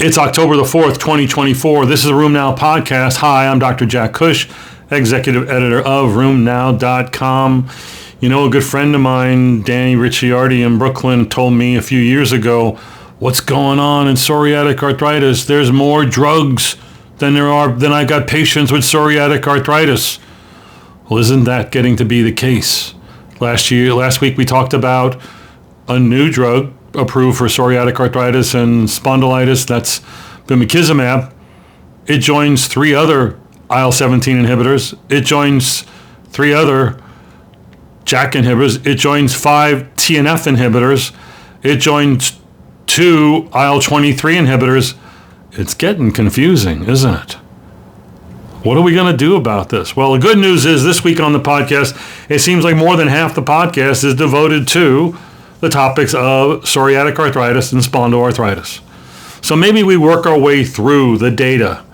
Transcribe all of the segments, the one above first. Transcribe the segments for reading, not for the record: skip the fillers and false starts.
It's October the 4th, 2024. This is the Room Now podcast. Hi, I'm Dr. Jack Cush, executive editor of RheumNow.com. You know, a good friend of mine, Danny Ricciardi in Brooklyn, told me a few years ago, what's going on in psoriatic arthritis? There's more drugs than I got patients with psoriatic arthritis. Well, isn't that getting to be the case? Last week we talked about a new drug approved for psoriatic arthritis and spondylitis. That's bimekizumab. It joins 3 other IL-17 inhibitors. It joins 3 other JAK inhibitors. It joins 5 TNF inhibitors. It joins 2 IL-23 inhibitors. It's getting confusing, isn't it? What are we going to do about this? Well, the good news is this week on the podcast, it seems like more than half the podcast is devoted to the topics of psoriatic arthritis and spondyloarthritis. So maybe we work our way through the data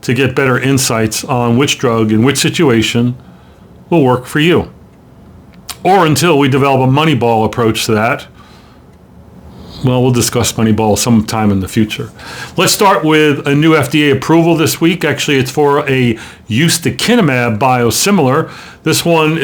to get better insights on which drug in which situation will work for you. Or until we develop a Moneyball approach to that. Well, we'll discuss Moneyball sometime in the future. Let's start with a new FDA approval this week. Actually, it's for a ustekinumab biosimilar. This one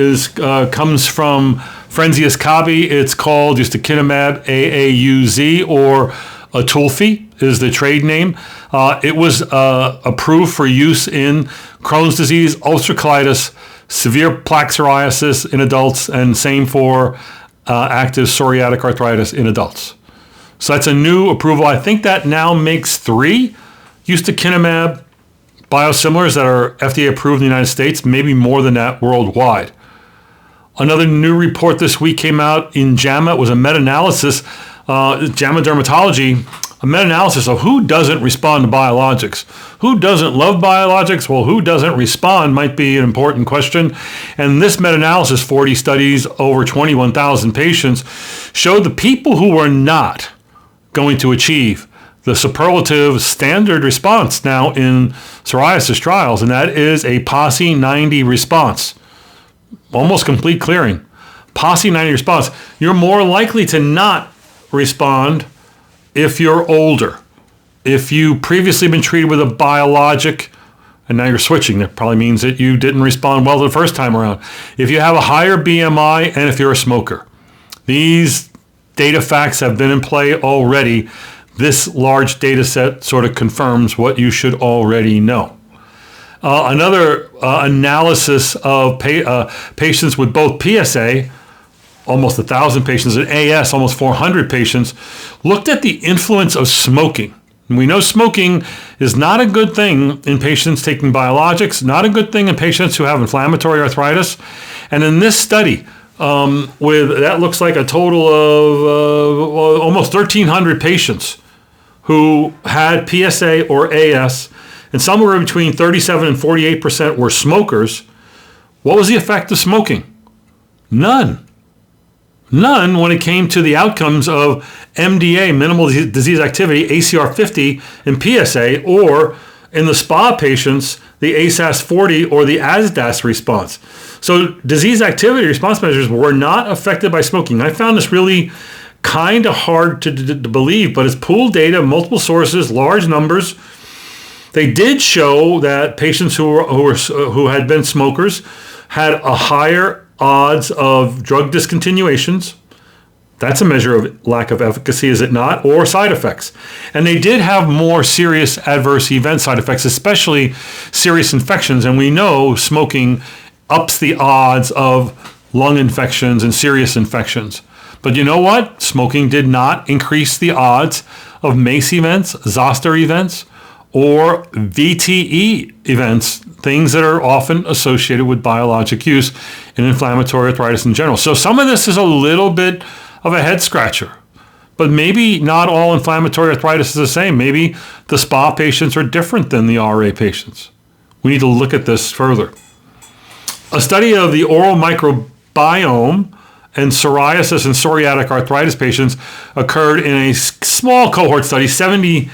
comes from Fresenius Kabi. It's called ustekinumab AAUZ, or Atulfi is the trade name. It was approved for use in Crohn's disease, ulcerative colitis, severe plaque psoriasis in adults, and same for active psoriatic arthritis in adults. So that's a new approval. I think that now makes 3 ustekinumab biosimilars that are FDA approved in the United States, maybe more than that worldwide. Another new report this week came out in JAMA. It was a meta-analysis, JAMA Dermatology, a meta-analysis of who doesn't respond to biologics. Who doesn't love biologics? Well, who doesn't respond might be an important question. And this meta-analysis, 40 studies, over 21,000 patients, showed the people who were not going to achieve the superlative standard response now in psoriasis trials, and that is a PASI 90 response. Almost complete clearing. PASI 90 response. You're more likely to not respond if you're older. If you previously been treated with a biologic and now you're switching, that probably means that you didn't respond well the first time around. If you have a higher BMI and if you're a smoker. These data facts have been in play already. This large data set sort of confirms what you should already know. Another analysis of patients with both PSA, almost 1,000 patients, and AS, almost 400 patients, looked at the influence of smoking. And we know smoking is not a good thing in patients taking biologics, not a good thing in patients who have inflammatory arthritis. And in this study, that looks like a total of almost 1,300 patients who had PSA or AS, and somewhere between 37 and 48% were smokers. What was the effect of smoking? None when it came to the outcomes of MDA, minimal disease activity, ACR 50 in PSA, or in the SPA patients, the ASAS 40 or the ASDAS response. So disease activity response measures were not affected by smoking. I found this really kind of hard to believe, but it's pooled data, multiple sources, large numbers. They did show that patients who had been smokers had a higher odds of drug discontinuations. That's a measure of lack of efficacy, is it not? Or side effects. And they did have more serious adverse event side effects, especially serious infections. And we know smoking ups the odds of lung infections and serious infections. But you know what? Smoking did not increase the odds of MACE events, zoster events, or VTE events, things that are often associated with biologic use in inflammatory arthritis in general. So some of this is a little bit of a head scratcher, but maybe not all inflammatory arthritis is the same. Maybe the SPA patients are different than the RA patients. We need to look at this further. A study of the oral microbiome and psoriasis and psoriatic arthritis patients occurred in a small cohort study, 72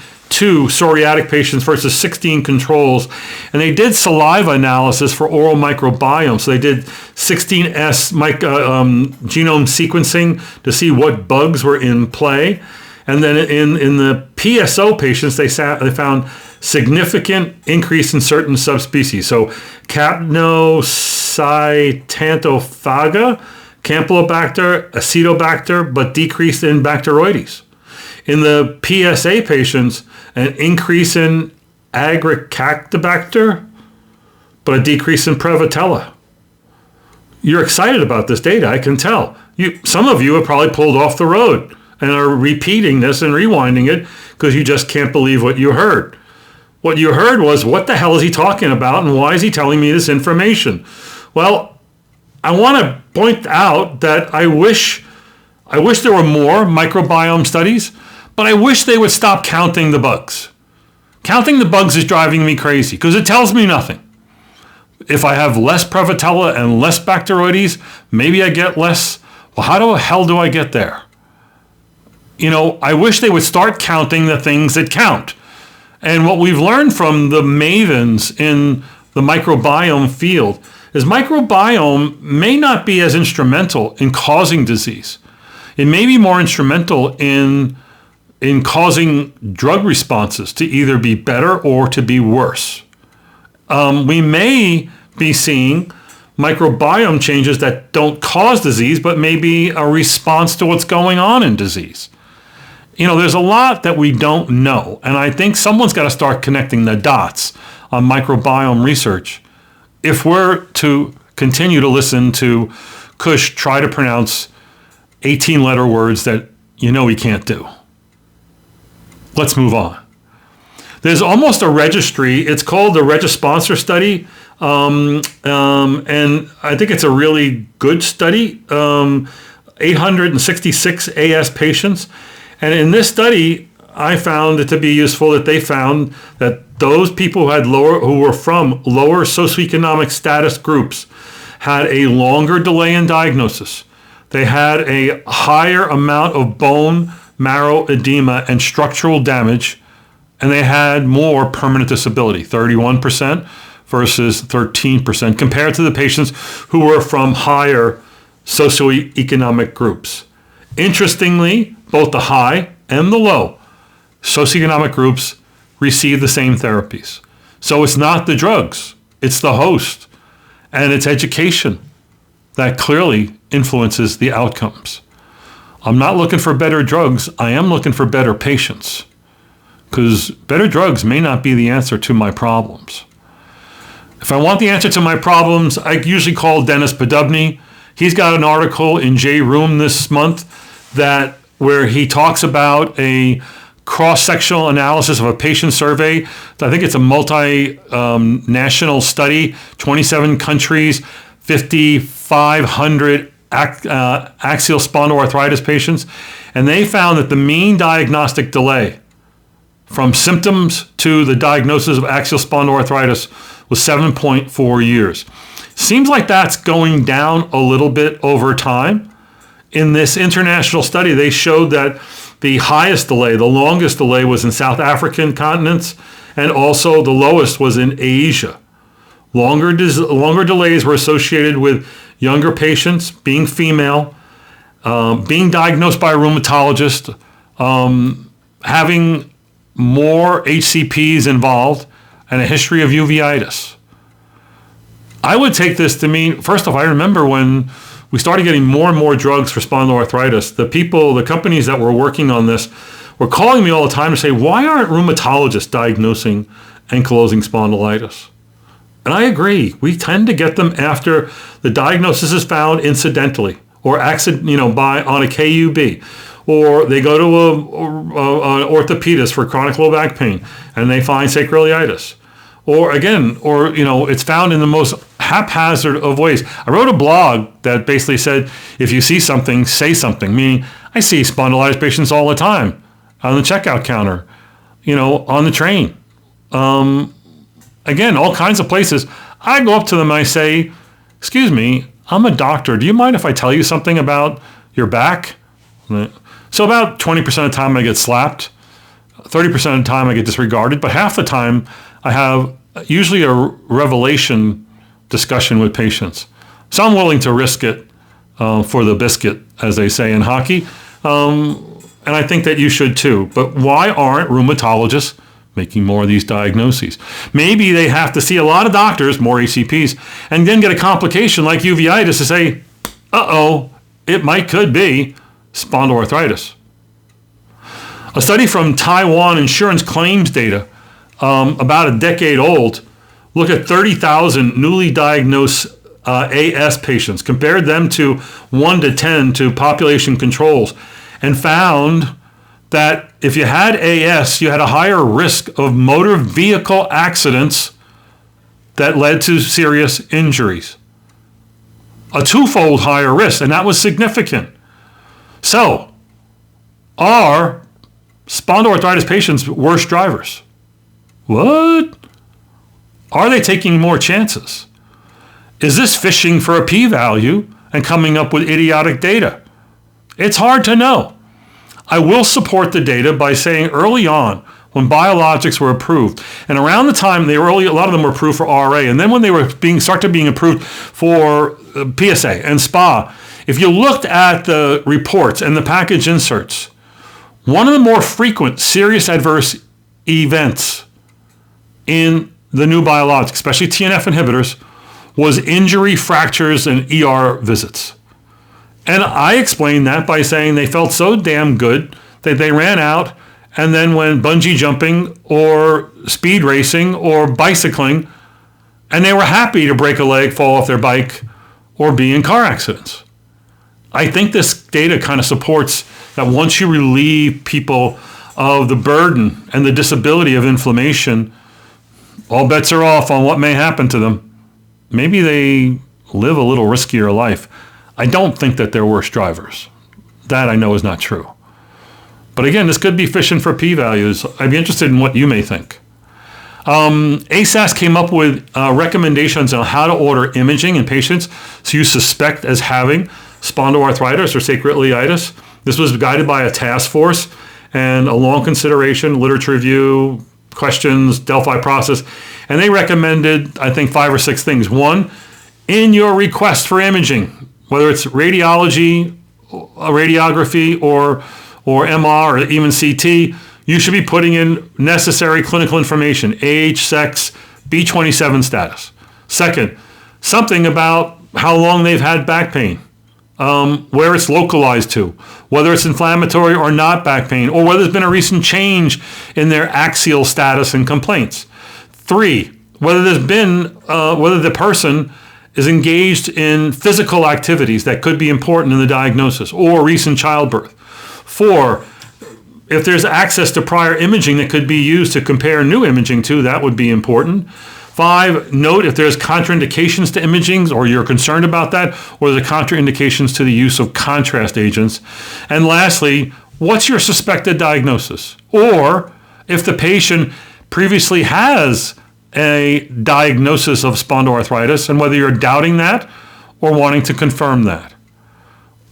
psoriatic patients versus 16 controls. And they did saliva analysis for oral microbiome. So they did 16S genome sequencing to see what bugs were in play. And then in the PSO patients, they found significant increase in certain subspecies. So Capnocytantophaga, Campylobacter, Acetobacter, but decreased in Bacteroides. In the PSA patients, an increase in Agricactobacter, but a decrease in Prevotella. You're excited about this data, I can tell. Some of you have probably pulled off the road and are repeating this and rewinding it because you just can't believe what you heard. What you heard was, what the hell is he talking about and why is he telling me this information? Well, I want to point out that I wish there were more microbiome studies, but I wish they would stop counting the bugs. Counting the bugs is driving me crazy because it tells me nothing. If I have less Prevotella and less Bacteroides, maybe I get less. Well, how the hell do I get there? I wish they would start counting the things that count. And what we've learned from the mavens in the microbiome field is microbiome may not be as instrumental in causing disease. It may be more instrumental in causing drug responses to either be better or to be worse. We may be seeing microbiome changes that don't cause disease, but may be a response to what's going on in disease. There's a lot that we don't know, and I think someone's got to start connecting the dots on microbiome research if we're to continue to listen to Cush try to pronounce 18-letter words that he can't do. Let's move on. There's almost a registry. It's called the Regisponsor Study, and I think it's a really good study. 866 AS patients. And in this study, I found it to be useful that they found that those people who were from lower socioeconomic status groups had a longer delay in diagnosis. They had a higher amount of bone marrow edema and structural damage, and they had more permanent disability, 31% versus 13%, compared to the patients who were from higher socioeconomic groups. Interestingly, both the high and the low socioeconomic groups receive the same therapies. So it's not the drugs, it's the host, and it's education that clearly influences the outcomes. I'm not looking for better drugs, I am looking for better patients, because better drugs may not be the answer to my problems. If I want the answer to my problems, I usually call Dennis Podubny. He's got an article in J Room this month where he talks about a cross-sectional analysis of a patient survey. I think it's a multi-national study, 27 countries, 5,500 axial spondyloarthritis patients. And they found that the mean diagnostic delay from symptoms to the diagnosis of axial spondyloarthritis was 7.4 years. Seems like that's going down a little bit over time. In this international study, they showed that the highest delay, the longest delay, was in South African continents, and also the lowest was in Asia. Longer delays were associated with younger patients, being female, being diagnosed by a rheumatologist, having more HCPs involved, and a history of uveitis. I would take this to mean, first off, I remember when we started getting more and more drugs for spondyloarthritis, the companies that were working on this were calling me all the time to say, why aren't rheumatologists diagnosing ankylosing spondylitis? And I agree. We tend to get them after the diagnosis is found incidentally or on a KUB, or they go to an orthopedist for chronic low back pain and they find sacroiliitis. Or it's found in the most haphazard of ways. I wrote a blog that basically said, if you see something, say something. Meaning, I see spondylitis patients all the time on the checkout counter, on the train. All kinds of places. I go up to them and I say, excuse me, I'm a doctor. Do you mind if I tell you something about your back? So about 20% of the time I get slapped. 30% of the time I get disregarded. But half the time I have usually a revelation discussion with patients. So I'm willing to risk it for the biscuit, as they say in hockey. and I think that you should too. But why aren't rheumatologists making more of these diagnoses? Maybe they have to see a lot of doctors, more ACPs, and then get a complication like uveitis to say, could be spondyloarthritis. A study from Taiwan insurance claims data, about a decade old, looked at 30,000 newly diagnosed AS patients, compared them to 1 to 10 to population controls, and found that if you had AS, you had a higher risk of motor vehicle accidents that led to serious injuries. A twofold higher risk, and that was significant. So, are spondyloarthritis patients worse drivers? What? Are they taking more chances? Is this fishing for a p-value and coming up with idiotic data? It's hard to know. I will support the data by saying early on, when biologics were approved, and around the time a lot of them were approved for RA, and then when they were started being approved for PSA and SPA, if you looked at the reports and the package inserts, one of the more frequent serious adverse events in the new biologics, especially TNF inhibitors, was injury, fractures, and ER visits. And I explained that by saying they felt so damn good that they ran out and then went bungee jumping or speed racing or bicycling, and they were happy to break a leg, fall off their bike, or be in car accidents. I think this data kind of supports that once you relieve people of the burden and the disability of inflammation, all bets are off on what may happen to them. Maybe they live a little riskier life. I don't think that they're worse drivers. That I know is not true. But again, this could be fishing for p-values. I'd be interested in what you may think. ASAS came up with recommendations on how to order imaging in patients who you suspect as having spondyloarthritis or sacroiliitis. This was guided by a task force and a long consideration, literature review, questions, Delphi process. And they recommended, I think, 5 or 6 things. One, in your request for imaging, whether it's radiology, radiography, or MR, or even CT, you should be putting in necessary clinical information: age, sex, B27 status. Second, something about how long they've had back pain, where it's localized to, whether it's inflammatory or not back pain, or whether there's been a recent change in their axial status and complaints. 3, whether the person is engaged in physical activities that could be important in the diagnosis or recent childbirth. 4, if there's access to prior imaging that could be used to compare new imaging to, that would be important. 5, note if there's contraindications to imaging or you're concerned about that, or the contraindications to the use of contrast agents. And lastly, what's your suspected diagnosis? Or if the patient previously has a diagnosis of spondyloarthritis and whether you're doubting that or wanting to confirm that.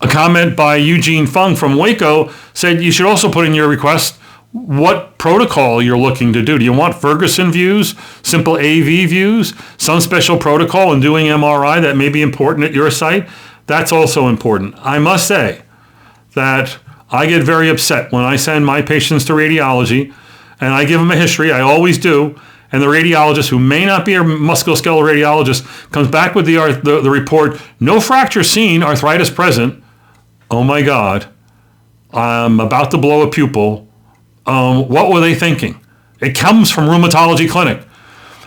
A comment by Eugene Fung from Waco said you should also put in your request what protocol you're looking to do. Do you want Ferguson views, simple AV views, some special protocol in doing MRI that may be important at your site? That's also important. I must say that I get very upset when I send my patients to radiology and I give them a history. I always do. And the radiologist, who may not be a musculoskeletal radiologist, comes back with the report, no fracture seen, arthritis present. Oh my God, I'm about to blow a pupil. What were they thinking? It comes from rheumatology clinic.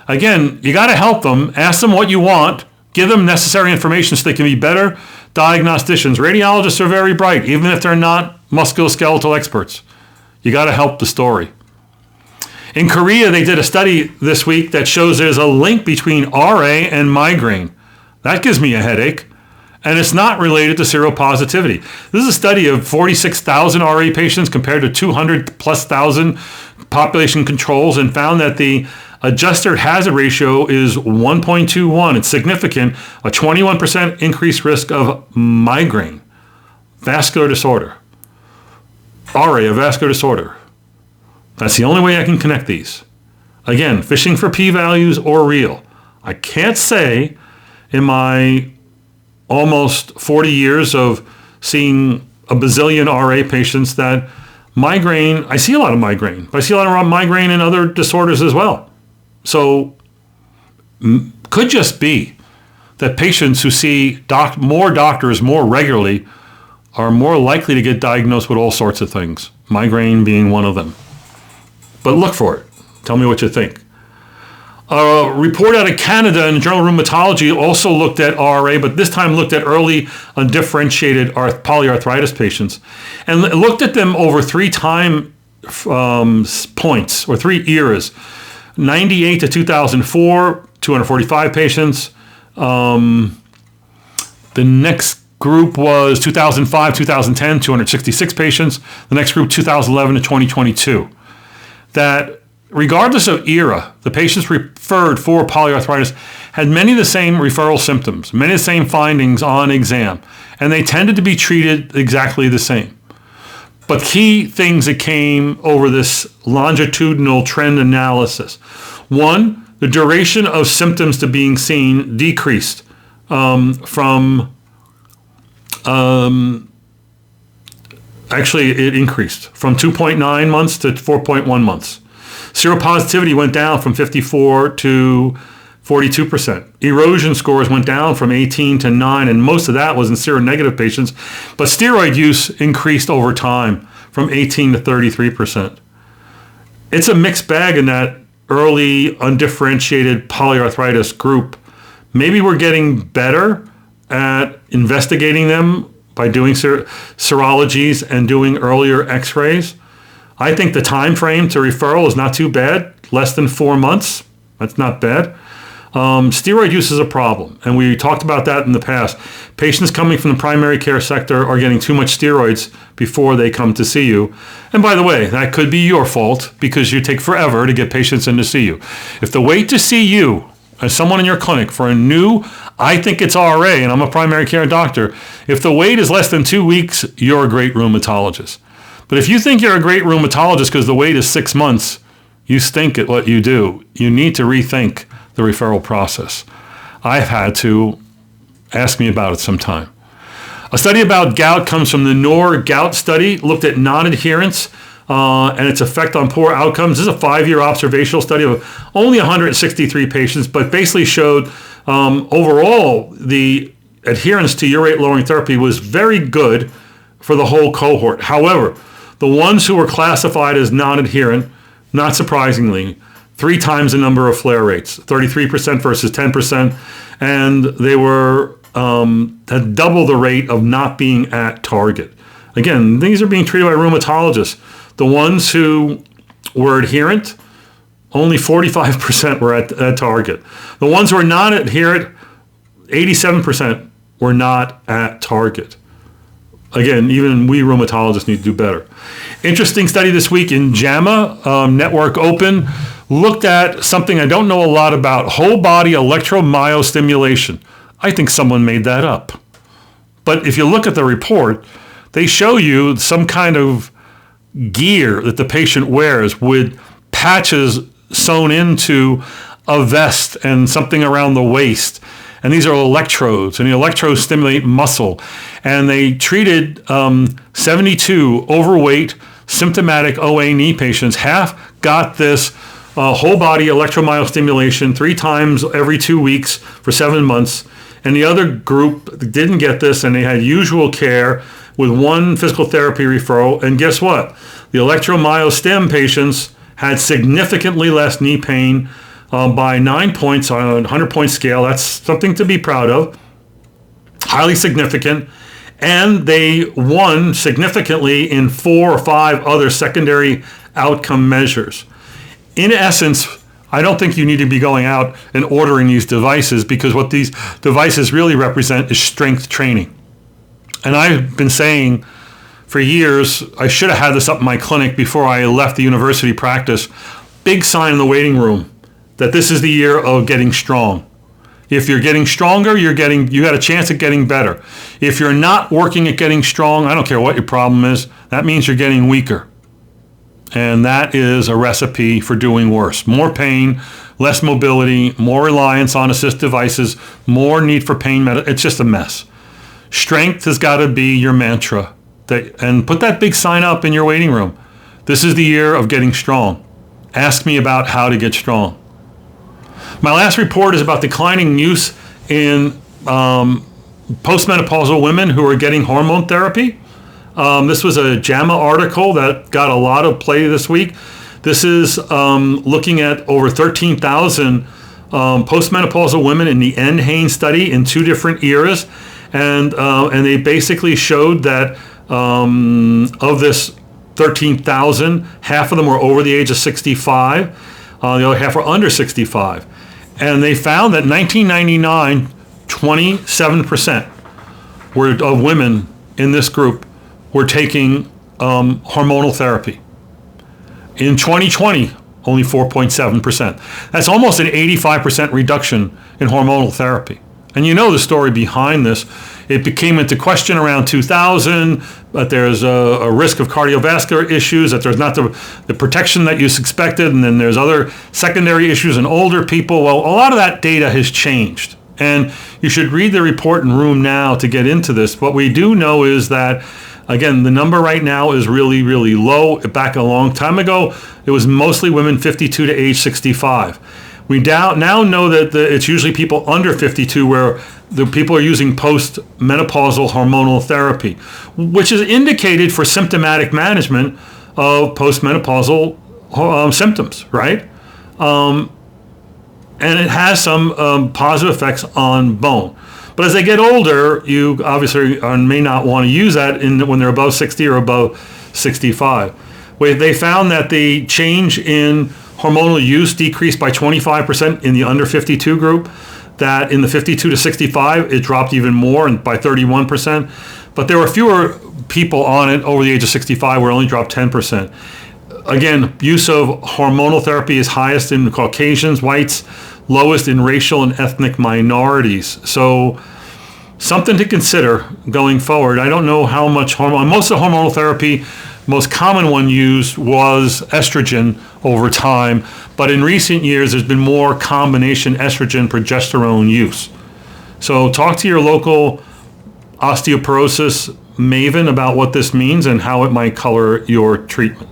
Again, you got to help them, ask them what you want, give them necessary information so they can be better diagnosticians. Radiologists are very bright, even if they're not musculoskeletal experts. You got to help the story. In Korea, they did a study this week that shows there's a link between RA and migraine. That gives me a headache. And it's not related to seropositivity. This is a study of 46,000 RA patients compared to 200,000+ population controls, and found that the adjusted hazard ratio is 1.21. It's significant, a 21% increased risk of migraine, vascular disorder. RA, a vascular disorder. That's the only way I can connect these. Again, fishing for p-values or real. I can't say in my almost 40 years of seeing a bazillion RA patients that Migraine, I see a lot of migraine, but I see a lot of migraine in other disorders as well. So could just be that patients who see more doctors more regularly are more likely to get diagnosed with all sorts of things, migraine being one of them. But look for it. Tell me what you think. A report out of Canada in the Journal of Rheumatology also looked at RA, but this time looked at early undifferentiated polyarthritis patients and looked at them over 3 time points or 3 eras. 98 to 2004, 245 patients. The next group was 2005, 2010, 266 patients. The next group, 2011 to 2022. That regardless of era, the patients referred for polyarthritis had many of the same referral symptoms, many of the same findings on exam, and they tended to be treated exactly the same. But key things that came over this longitudinal trend analysis. 1, the duration of symptoms to being seen decreased actually it increased from 2.9 months to 4.1 months. Seropositivity went down from 54 to 42%. Erosion scores went down from 18 to 9, and most of that was in seronegative patients. But steroid use increased over time from 18 to 33%. It's a mixed bag in that early undifferentiated polyarthritis group. Maybe we're getting better at investigating them by doing serologies and doing earlier x-rays. I think the time frame to referral is not too bad, less than 4 months. That's not bad. Steroid use is a problem, and we talked about that in the past. Patients coming from the primary care sector are getting too much steroids before they come to see you. And by the way, that could be your fault because you take forever to get patients in to see you. If the wait to see you as someone in your clinic for a new, I think it's RA, and I'm a primary care doctor, if the wait is less than 2 weeks, you're a great rheumatologist. But if you think you're a great rheumatologist because the wait is 6 months, you stink at what you do. You need to rethink the referral process. I've had to. Ask me about it sometime. A study about gout comes from the Gout study, looked at non-adherence and its effect on poor outcomes. This is a 5-year observational study of only 163 patients, but basically showed overall the adherence to urate-lowering therapy was very good for the whole cohort. However, the ones who were classified as non-adherent, not surprisingly, 3 times the number of flare rates, 33% versus 10%, and they were had double the rate of not being at target. Again, these are being treated by rheumatologists. The ones who were adherent, only 45% were at target. The ones who were not adherent, 87% were not at target. Again, even we rheumatologists need to do better. Interesting study this week in JAMA, Network Open, looked at something I don't know a lot about, whole body electromyostimulation. I think someone made that up. But if you look at the report, they show you some kind of gear that the patient wears with patches sewn into a vest and something around the waist. And these are electrodes, and the electrodes stimulate muscle. And they treated 72 overweight, symptomatic OA knee patients. Half got this whole body electromyostimulation 3 times every 2 weeks for 7 months. And the other group didn't get this, and they had usual care with 1 physical therapy referral. And guess what? The electromyostim patients had significantly less knee pain by 9 points on a 100-point scale. That's something to be proud of. Highly significant. And they won significantly in 4 or 5 other secondary outcome measures. In essence, I don't think you need to be going out and ordering these devices, because what these devices really represent is strength training. And I've been saying for years, I should have had this up in my clinic before I left the university practice. Big sign in the waiting room that this is the year of getting strong. If you're getting stronger, you got a chance at getting better. If you're not working at getting strong, I don't care what your problem is, that means you're getting weaker. And that is a recipe for doing worse. More pain, less mobility, more reliance on assist devices, more need for pain medicine. It's just a mess. Strength has got to be your mantra. And put that big sign up in your waiting room. This is the year of getting strong. Ask me about how to get strong. My last report is about declining use in postmenopausal women who are getting hormone therapy. This was a JAMA article that got a lot of play this week. This is looking at over 13,000 postmenopausal women in the NHANES study in 2 different eras. And they basically showed that of this 13,000, half of them were over the age of 65. The other half were under 65. And they found that in 1999, 27% of women in this group were taking hormonal therapy. In 2020, only 4.7%. That's almost an 85% reduction in hormonal therapy. And you know the story behind this. It became into question around 2000, that there's a risk of cardiovascular issues, that there's not the protection that you expected, and then there's other secondary issues in older people. Well, a lot of that data has changed. And you should read the report in Room Now to get into this. What we do know is that, again, the number right now is really, really low. Back a long time ago, it was mostly women 52 to age 65. We now know that it's usually people under 52 where the people are using post-menopausal hormonal therapy, which is indicated for symptomatic management of post-menopausal symptoms, right? And it has some positive effects on bone. But as they get older, you obviously may not want to use that when they're above 60 or above 65. They found that the change in hormonal use decreased by 25% in the under 52 group, that in the 52 to 65, it dropped even more and by 31%. But there were fewer people on it over the age of 65 where it only dropped 10%. Again, use of hormonal therapy is highest in Caucasians, whites, lowest in racial and ethnic minorities. So something to consider going forward. I don't know how much hormone, most of the hormonal therapy, most common one used was estrogen over time, but in recent years there's been more combination estrogen progesterone use. So talk to your local osteoporosis maven about what this means and how it might color your treatment.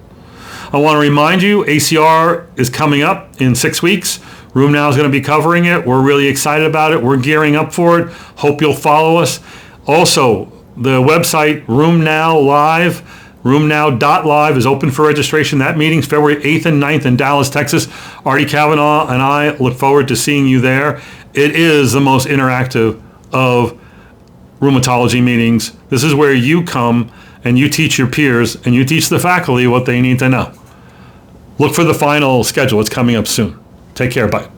I want to remind you, ACR is coming up in 6 weeks. Room Now is going to be covering it. We're really excited about it. We're gearing up for it. Hope you'll follow us. Also, the website Room Now Live, roomnow.live, is open for registration. That meeting's February 8th and 9th in Dallas, Texas. Artie Kavanaugh and I look forward to seeing you there. It is the most interactive of rheumatology meetings. This is where you come and you teach your peers and you teach the faculty what they need to know. Look for the final schedule. It's coming up soon. Take care. Bye.